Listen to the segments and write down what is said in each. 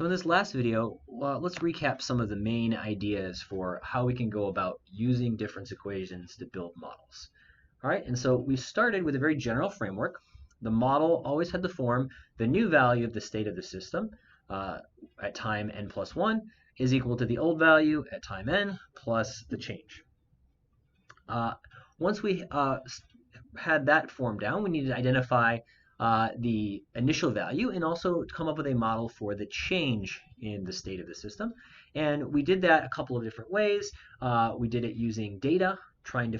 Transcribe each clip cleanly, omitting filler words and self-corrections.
So in this last video, let's recap some of the main ideas for how we can go about using difference equations to build models. All right, and so we started with a very general framework. The model always had the form, the new value of the state of the system at time n plus 1 is equal to the old value at time n plus the change. Once we had that form down, we needed to identify the initial value and also come up with a model for the change in the state of the system. And we did that a couple of different ways. We did it using data, trying to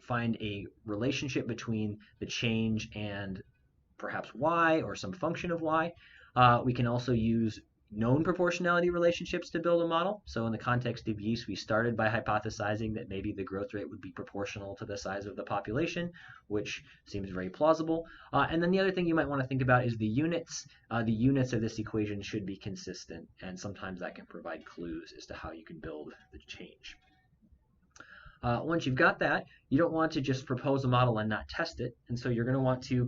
find a relationship between the change and perhaps y or some function of y. We can also use known proportionality relationships to build a model. So in the context of yeast, we started by hypothesizing that maybe the growth rate would be proportional to the size of the population, which seems very plausible. And then the other thing you might want to think about is the units. The units of this equation should be consistent, and sometimes that can provide clues as to how you can build the change. Once you've got that, you don't want to just propose a model and not test it, and so you're going to want to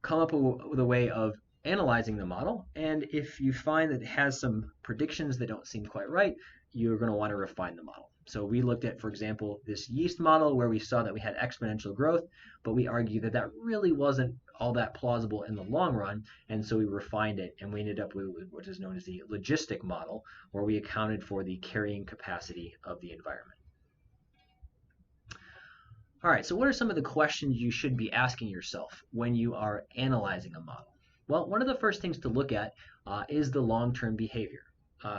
come up with a way of analyzing the model, and if you find that it has some predictions that don't seem quite right, you're going to want to refine the model. So we looked at, for example, this yeast model where we saw that we had exponential growth, but we argued that that really wasn't all that plausible in the long run, and so we refined it, and we ended up with what is known as the logistic model, where we accounted for the carrying capacity of the environment. All right, so what are some of the questions you should be asking yourself when you are analyzing a model? Well, one of the first things to look at is the long-term behavior.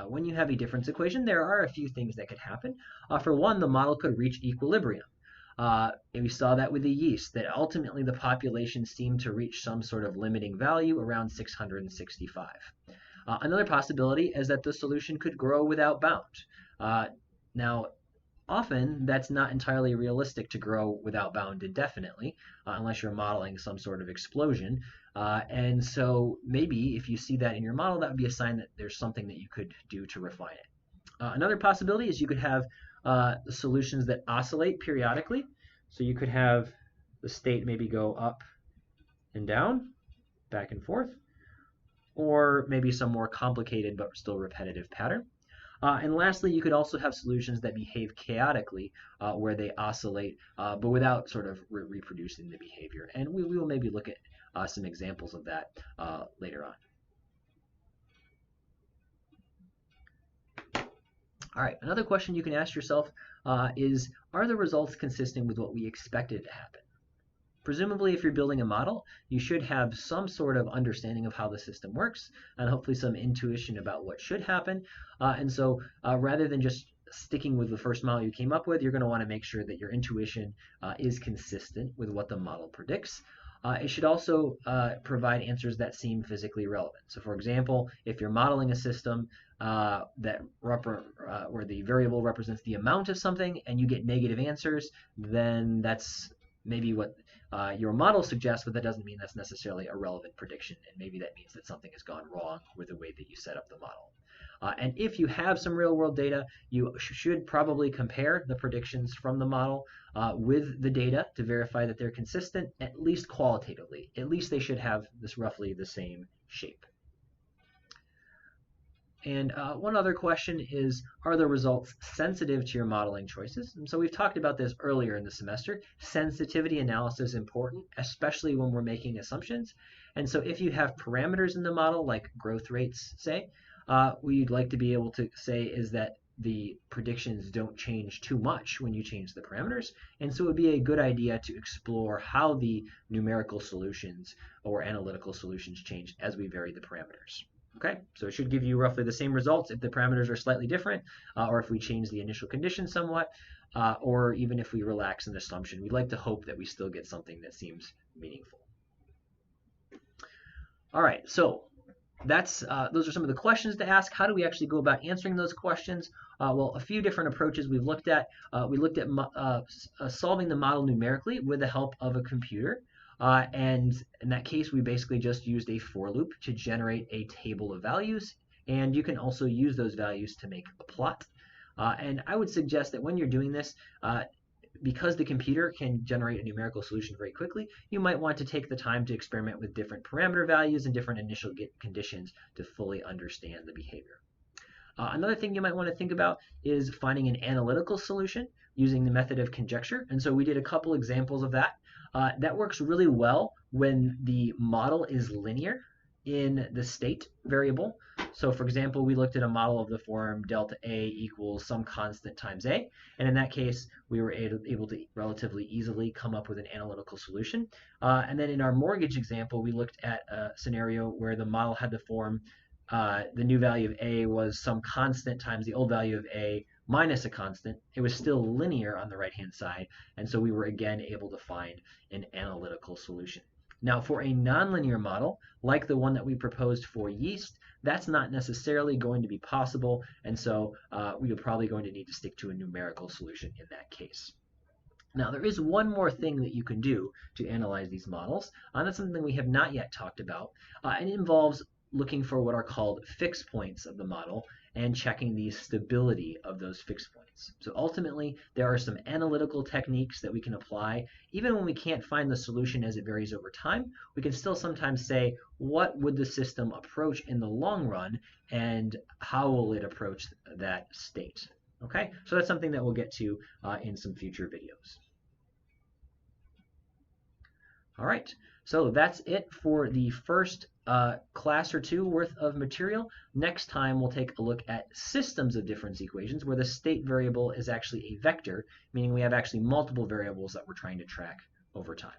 When you have a difference equation, there are a few things that could happen. For one, the model could reach equilibrium. And we saw that with the yeast, that ultimately the population seemed to reach some sort of limiting value around 665. Another possibility is that the solution could grow without bound. Now, often, that's not entirely realistic to grow without bound indefinitely, unless you're modeling some sort of explosion. And so maybe if you see that in your model, that would be a sign that there's something that you could do to refine it. Another possibility is you could have solutions that oscillate periodically. So you could have the state maybe go up and down, back and forth, or maybe some more complicated but still repetitive pattern. And lastly, you could also have solutions that behave chaotically, where they oscillate, but without sort of reproducing the behavior. And we will maybe look at some examples of that later on. All right, another question you can ask yourself is, are the results consistent with what we expected to happen? Presumably, if you're building a model, you should have some sort of understanding of how the system works and hopefully some intuition about what should happen. And so rather than just sticking with the first model you came up with, you're going to want to make sure that your intuition is consistent with what the model predicts. It should also provide answers that seem physically relevant. So for example, if you're modeling a system where the variable represents the amount of something and you get negative answers, then that's maybe what your model suggests, but that doesn't mean that's necessarily a relevant prediction, and maybe that means that something has gone wrong with the way that you set up the model. And if you have some real-world data, you should probably compare the predictions from the model with the data to verify that they're consistent, at least qualitatively. At least they should have this roughly the same shape. And one other question is, are the results sensitive to your modeling choices? And so we've talked about this earlier in the semester. Sensitivity analysis is important, especially when we're making assumptions. And so if you have parameters in the model, like growth rates, say, what you'd like to be able to say is that the predictions don't change too much when you change the parameters. And so it would be a good idea to explore how the numerical solutions or analytical solutions change as we vary the parameters. Okay, so it should give you roughly the same results if the parameters are slightly different, or if we change the initial conditions somewhat, or even if we relax an assumption. We'd like to hope that we still get something that seems meaningful. All right, so those are some of the questions to ask. How do we actually go about answering those questions? Well, a few different approaches we've looked at. We looked at solving the model numerically with the help of a computer. And in that case, we basically just used a for loop to generate a table of values. And you can also use those values to make a plot. And I would suggest that when you're doing this, because the computer can generate a numerical solution very quickly, you might want to take the time to experiment with different parameter values and different initial conditions to fully understand the behavior. Another thing you might want to think about is finding an analytical solution using the method of conjecture. And so we did a couple examples of that. That works really well when the model is linear in the state variable. So for example, we looked at a model of the form delta A equals some constant times A. And in that case, we were able to relatively easily come up with an analytical solution. And then in our mortgage example, we looked at a scenario where the model had the form the new value of A was some constant times the old value of A minus a constant. It was still linear on the right-hand side, and so we were again able to find an analytical solution. Now, for a nonlinear model, like the one that we proposed for yeast, that's not necessarily going to be possible, and so we are probably going to need to stick to a numerical solution in that case. Now, there is one more thing that you can do to analyze these models, and that's something we have not yet talked about, and it involves looking for what are called fixed points of the model and checking the stability of those fixed points. So ultimately, there are some analytical techniques that we can apply. Even when we can't find the solution as it varies over time, we can still sometimes say, what would the system approach in the long run, and how will it approach that state? Okay, so that's something that we'll get to in some future videos. All right, so that's it for the first class or two worth of material. Next time we'll take a look at systems of difference equations where the state variable is actually a vector, meaning we have actually multiple variables that we're trying to track over time.